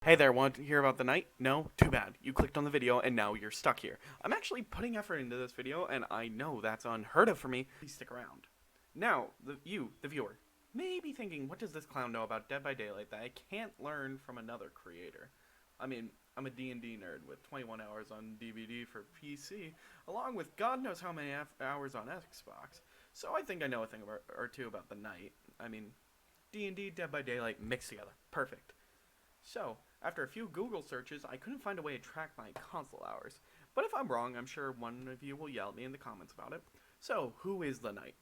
Hey there, want to hear about the night? No? Too bad. You clicked on the video and now you're stuck here. I'm actually putting effort into this video and I know that's unheard of for me. Please stick around. Now, the viewer, may be thinking, what does this clown know about Dead by Daylight that I can't learn from another creator? I mean, I'm a D&D nerd with 21 hours on DVD for PC, along with God knows how many hours on Xbox. So I think I know a thing or two about the night. I mean, D&D, Dead by Daylight mixed together. Perfect. So, after a few Google searches, I couldn't find a way to track my console hours. But if I'm wrong, I'm sure one of you will yell at me in the comments about it. So, who is the knight?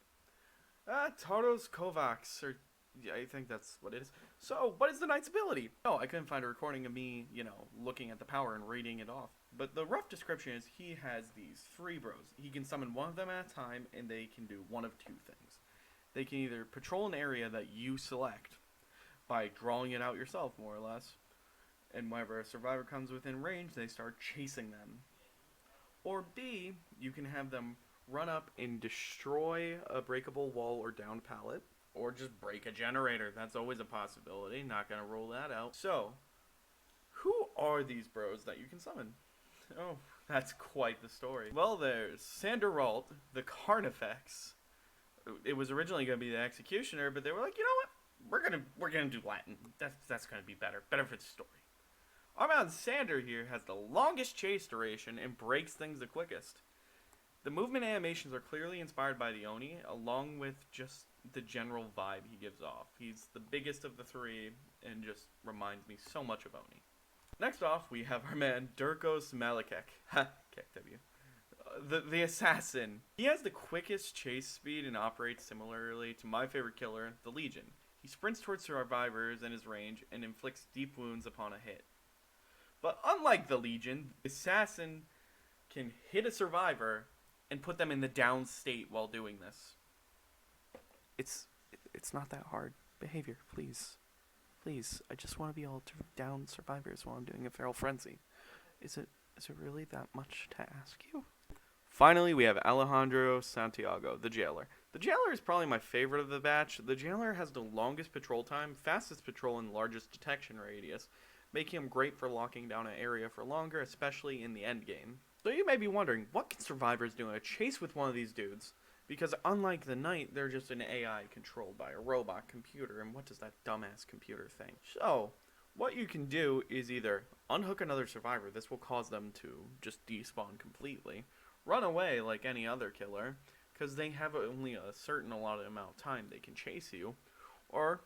Taros Kovacs, or yeah, I think that's what it is. So, what is the knight's ability? Oh, I couldn't find a recording of me, looking at the power and reading it off. But the rough description is he has these three bros. He can summon one of them at a time, and they can do one of two things. They can either patrol an area that you select by drawing it out yourself, more or less. And whenever a survivor comes within range, they start chasing them. Or B, you can have them run up and destroy a breakable wall or downed pallet. Or just break a generator. That's always a possibility. Not gonna rule that out. So, who are these bros that you can summon? Oh, that's quite the story. Well, there's Sanderalt, the Carnifex. It was originally gonna be the Executioner, but they were like, you know what? We're gonna do Latin. That's gonna be better for the story. Armand Sander here has the longest chase duration and breaks things the quickest. The movement animations are clearly inspired by the Oni, along with just the general vibe he gives off. He's the biggest of the three and just reminds me so much of Oni. Next off, we have our man Durkos Malekek. Ha, KW. The assassin. He has the quickest chase speed and operates similarly to my favorite killer, the Legion. He sprints towards survivors in his range and inflicts deep wounds upon a hit. But unlike the Legion, the assassin can hit a survivor and put them in the down state while doing this. It's not that hard. Behavior, please. Please, I just want to be able to down survivors while I'm doing a feral frenzy. Is it really that much to ask you? Finally, we have Alejandro Santiago, the Jailer. The Jailer is probably my favorite of the batch. The Jailer has the longest patrol time, fastest patrol, and largest detection radius, making him great for locking down an area for longer, especially in the endgame. So you may be wondering, what can survivors do in a chase with one of these dudes? Because unlike the Knight, they're just an AI controlled by a robot computer, and what does that dumbass computer think? So, what you can do is either unhook another survivor, this will cause them to just despawn completely, run away like any other killer, because they have only a certain allotted amount of time they can chase you, or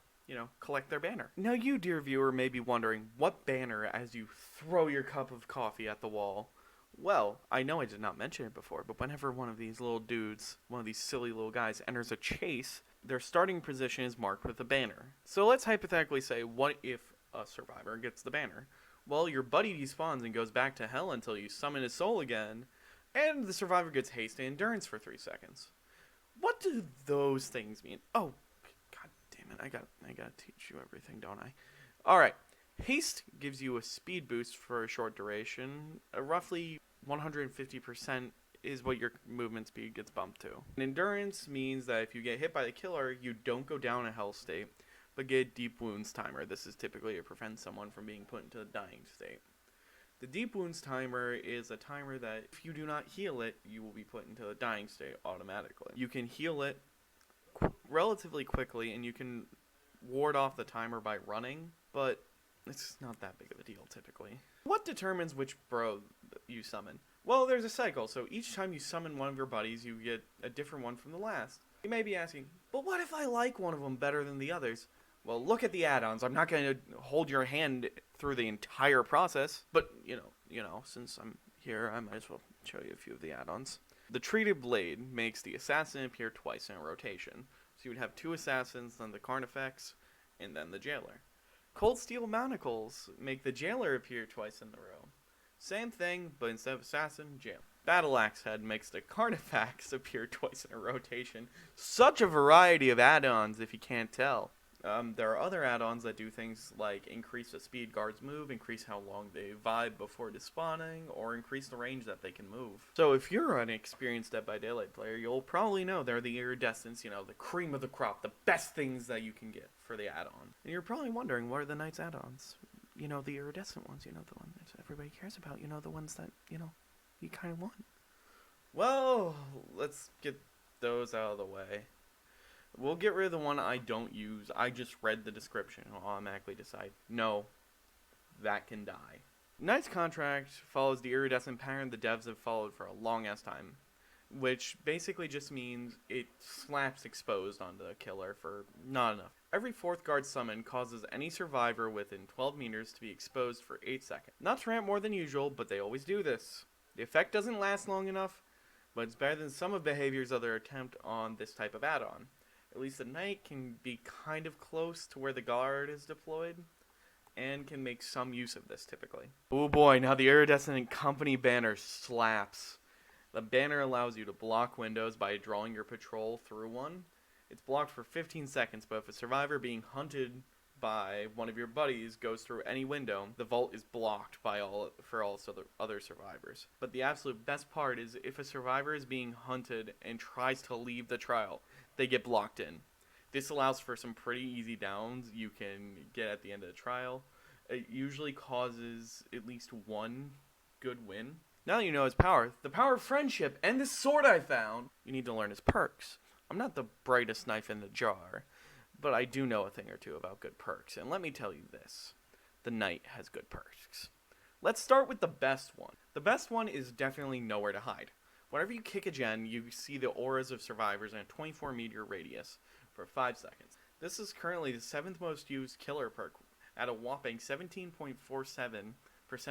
collect their banner. Now you, dear viewer, may be wondering, what banner as you throw your cup of coffee at the wall? Well, I know I did not mention it before, but whenever one of these little dudes, one of these silly little guys, enters a chase, their starting position is marked with a banner. So let's hypothetically say, what if a survivor gets the banner? Well, your buddy despawns and goes back to hell until you summon his soul again, and the survivor gets haste and endurance for 3 seconds. What do those things mean? Oh, I gotta teach you everything, don't I? Alright. Haste gives you a speed boost for a short duration. Roughly 150% is what your movement speed gets bumped to. And endurance means that if you get hit by the killer, you don't go down a hell state, but get a deep wounds timer. This is typically to prevent someone from being put into a dying state. The deep wounds timer is a timer that if you do not heal it, you will be put into a dying state automatically. You can heal it relatively quickly, and you can ward off the timer by running, but it's not that big of a deal typically. What determines which bro you summon? Well, there's a cycle, so each time you summon one of your buddies, you get a different one from the last. You may be asking, but what if I like one of them better than the others? Well, look at the add-ons. I'm not going to hold your hand through the entire process, but, since I'm here, I might as well show you a few of the add-ons. The Treated Blade makes the assassin appear twice in a rotation. So you would have 2 assassins, then the Carnifex, and then the Jailer. Cold Steel Manacles make the Jailer appear twice in a row. Same thing, but instead of assassin, Jailer. Battle Axe Head makes the Carnifex appear twice in a rotation. Such a variety of add-ons if you can't tell. There are other add-ons that do things like increase the speed guards move, increase how long they vibe before despawning, or increase the range that they can move. So if you're an experienced Dead by Daylight player, you'll probably know they're the iridescents, the cream of the crop, the best things that you can get for the add-on. And you're probably wondering, what are the Knight's add-ons? the iridescent ones, the ones that everybody cares about, the ones that, you kind of want. Well, let's get those out of the way. We'll get rid of the one I don't use. I just read the description and I'll automatically decide, no, that can die. Knight's contract follows the iridescent pattern the devs have followed for a long-ass time, which basically just means it slaps exposed onto the killer for not enough. Every 4th guard summon causes any survivor within 12 meters to be exposed for 8 seconds. Not to rant more than usual, but they always do this. The effect doesn't last long enough, but it's better than some of Behavior's other attempt on this type of add-on. At least the Knight can be kind of close to where the guard is deployed, and can make some use of this typically. Oh boy, now the iridescent company banner slaps. The banner allows you to block windows by drawing your patrol through one. It's blocked for 15 seconds, but if a survivor being hunted by one of your buddies goes through any window, the vault is blocked for all other survivors. But the absolute best part is if a survivor is being hunted and tries to leave the trial, they get blocked in. This allows for some pretty easy downs you can get at the end of the trial. It usually causes at least one good win. Now you know his power, the power of friendship, and this sword I found. You need to learn his perks. I'm not the brightest knife in the jar, but I do know a thing or two about good perks, and let me tell you this. The Knight has good perks. Let's start with the best one. The best one is definitely Nowhere to Hide. Whenever you kick a gen, you see the auras of survivors in a 24-meter radius for 5 seconds. This is currently the 7th most used killer perk at a whopping 17.47%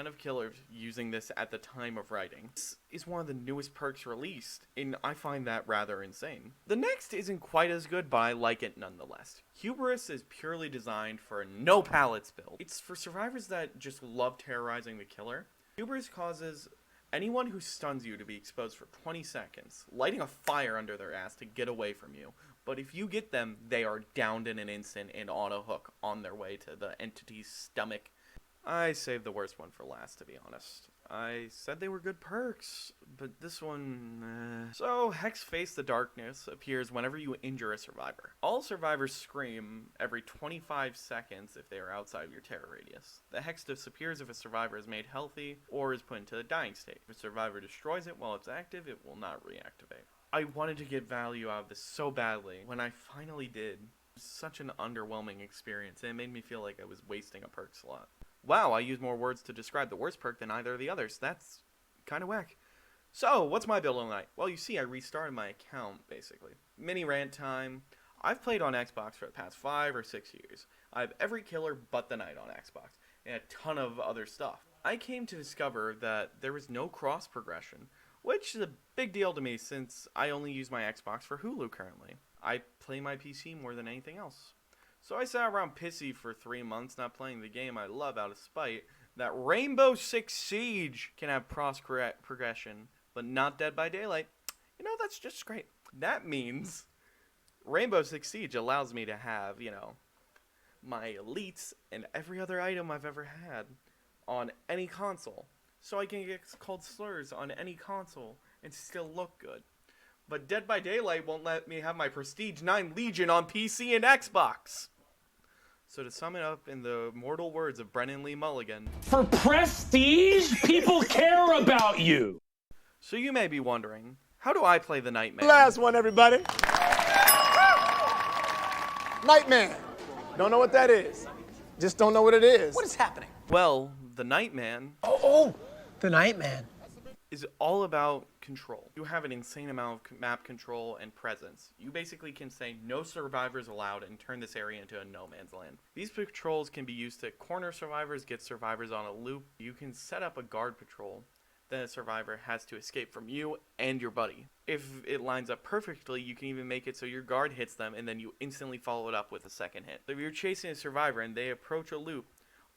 of killers using this at the time of writing. This is one of the newest perks released, and I find that rather insane. The next isn't quite as good, but I like it nonetheless. Hubris is purely designed for a no pallets build. It's for survivors that just love terrorizing the killer. Hubris causes anyone who stuns you to be exposed for 20 seconds, lighting a fire under their ass to get away from you. But if you get them, they are downed in an instant and on a hook on their way to the entity's stomach. I saved the worst one for last, to be honest. I said they were good perks, but this one, So, Hex Face the Darkness appears whenever you injure a survivor. All survivors scream every 25 seconds if they are outside of your terror radius. The Hex disappears if a survivor is made healthy or is put into the dying state. If a survivor destroys it while it's active, it will not reactivate. I wanted to get value out of this so badly. When I finally did, it was such an underwhelming experience, and it made me feel like I was wasting a perk slot. Wow, I used more words to describe the worst perk than either of the others. That's kind of whack. So, what's my build tonight? Well, you see, I restarted my account, basically. Mini rant time. I've played on Xbox for the past 5 or 6 years. I have every killer but the Knight on Xbox, and a ton of other stuff. I came to discover that there was no cross progression, which is a big deal to me since I only use my Xbox for Hulu currently. I play my PC more than anything else. So I sat around pissy for 3 months not playing the game I love out of spite that Rainbow Six Siege can have progression, but not Dead by Daylight. That's just great. That means Rainbow Six Siege allows me to have, my elites and every other item I've ever had on any console. So I can get called slurs on any console and still look good. But Dead by Daylight won't let me have my Prestige 9 Legion on PC and Xbox. So to sum it up in the mortal words of Brennan Lee Mulligan, for prestige, people care about you. So you may be wondering, how do I play the Nightman? Last one, everybody. Nightman. Don't know what that is. Just don't know what it is. What is happening? Well, the Nightman The Nightman. is all about control. You have an insane amount of map control and presence. You basically can say no survivors allowed and turn this area into a no man's land. These patrols can be used to corner survivors, get survivors on a loop. You can set up a guard patrol. Then a survivor has to escape from you and your buddy. If it lines up perfectly, you can even make it so your guard hits them and then you instantly follow it up with a second hit. So if you're chasing a survivor and they approach a loop,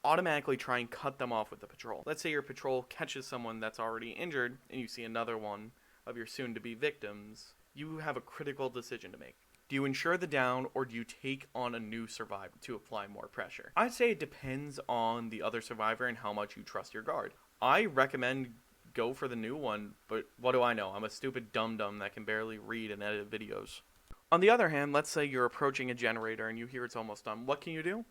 automatically try and cut them off with the patrol. Let's say your patrol catches someone that's already injured and you see another one of your soon-to-be victims. You have a critical decision to make. Do you ensure the down or do you take on a new survivor to apply more pressure? I'd say it depends on the other survivor and how much you trust your guard. I recommend go for the new one, but what do I know? I'm a stupid dum-dum that can barely read and edit videos. On the other hand, let's say you're approaching a generator and you hear it's almost done. What can you do?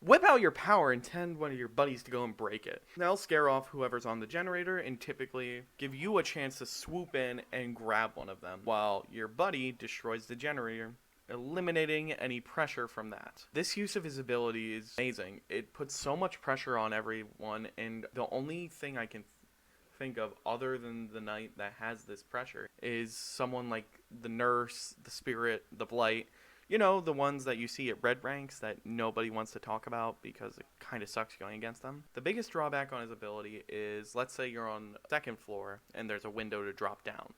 Whip out your power and tell one of your buddies to go and break it. That'll scare off whoever's on the generator and typically give you a chance to swoop in and grab one of them, while your buddy destroys the generator, eliminating any pressure from that. This use of his ability is amazing. It puts so much pressure on everyone, and the only thing I can think of other than the knight that has this pressure is someone like the nurse, the spirit, the blight. You know, the ones that you see at red ranks that nobody wants to talk about because it kind of sucks going against them. The biggest drawback on his ability is, let's say you're on second floor and there's a window to drop down.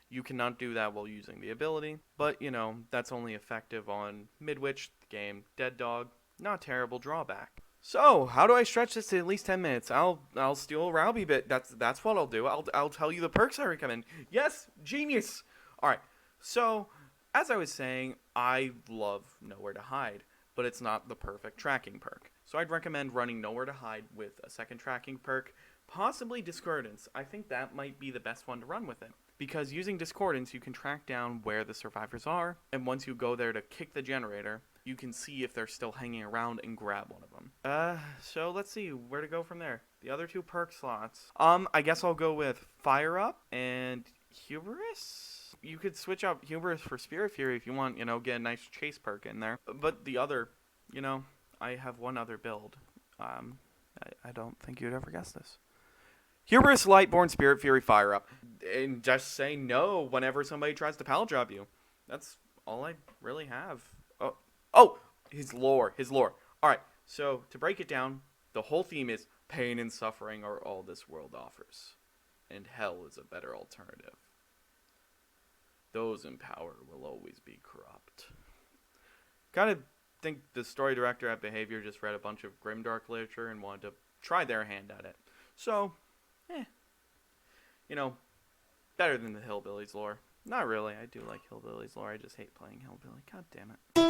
You cannot do that while using the ability, but you know, that's only effective on Midwich, the game, Dead Dog. Not a terrible drawback. So, how do I stretch this to at least 10 minutes? I'll steal a Rowby bit. That's what I'll do. I'll tell you the perks I recommend. Yes, genius. All right. So, as I was saying, I love Nowhere to Hide, but it's not the perfect tracking perk. So I'd recommend running Nowhere to Hide with a second tracking perk, possibly Discordance. I think that might be the best one to run with it. Because using Discordance, you can track down where the survivors are, and once you go there to kick the generator, you can see if they're still hanging around and grab one of them. So let's see where to go from there. The other two perk slots. I guess I'll go with Fire Up and Hubris. You could switch out Hubris for Spirit Fury if you want, you know, get a nice chase perk in there. But the other, you know, I have one other build. I don't think you'd ever guess this. Hubris, Lightborn, Spirit Fury, Fire Up. And just say no whenever somebody tries to pal drop you. That's all I really have. Oh, his lore. Alright, so to break it down, the whole theme is pain and suffering are all this world offers. And hell is a better alternative. Those in power will always be corrupt. Kind of think the story director at Behavior just read a bunch of grimdark literature and wanted to try their hand at it. So, you know, better than the Hillbillies lore. Not really, I do like Hillbillies lore, I just hate playing Hillbilly. God damn it.